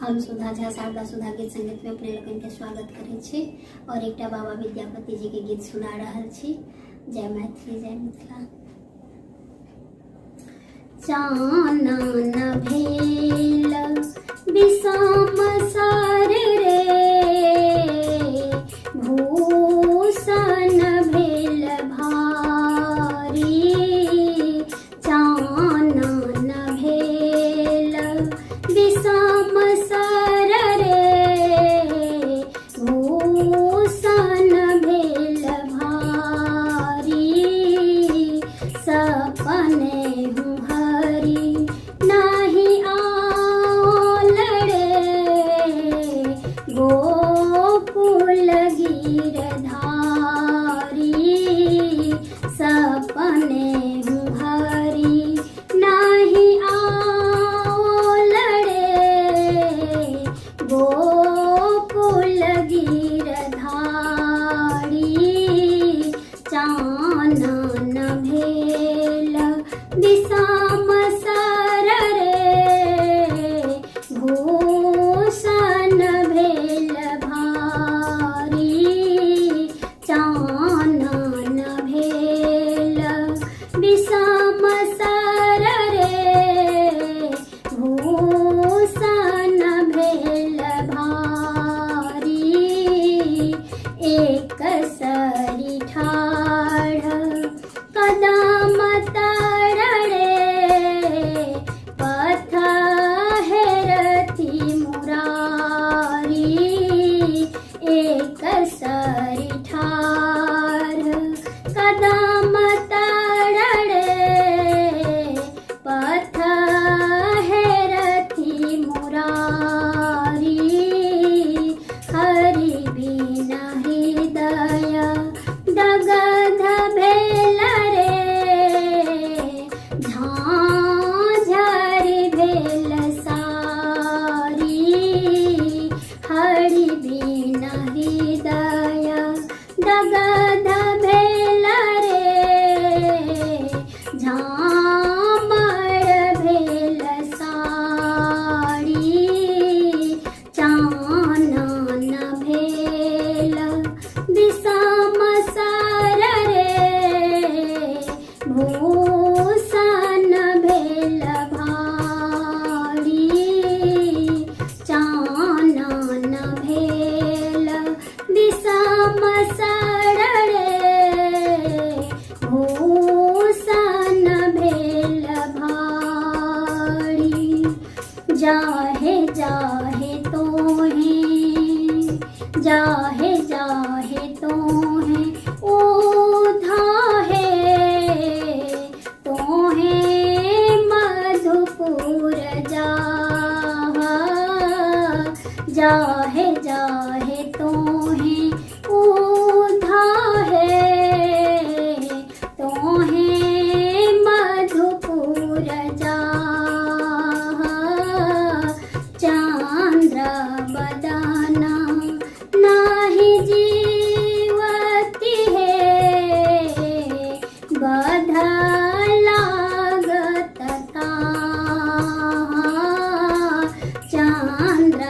हम सुधा झा शारदा सुधा गीत संगीत में अपने लोगन के स्वागत करे छी और एक बाबा विद्यापति जी के गीत सुना रहा छी। जय मैथिली जय मिथिला। चानन भेल विषम सार रे, भूषण भेल भारी। चानन भेल विषम सार रे, भूषण भेल भारी। सपने गोकुल गिरधारी, सपने हरि नहीं आओ लड़े। गोकुल गिरधारी, चानन भेल विषम सार रे, भूषण भेल भारी। चानन भेल विषम सार रे, भूषण भेल भारी। एक सरी ठाढ़ कदम तर रे, पथ हेरती मुरारी। एक सरी ठाढ़ कदम तर रे, पथ हेरती मुरारी। हरि बिना हृदय दगध भेल रे, झांझर भेल सारी। हरि बिना हृदय दगध भेल रे, झामर भेल सारी। चानन भेल विषम सार रे, भूषण भेल भारी। चानन भेल विषम सार रे, भूषण भेल भारी। जाहे जाहे तोहे, जाहे जाहे तोहे ओधाहे। तोहे मधुपुर जाहा, जाहे जाहे तोहे ओधाहे। तोहे मधुपुर जाहा, चांद्र बदना नाही जीवती है। बध लागत ताहा, चांद्र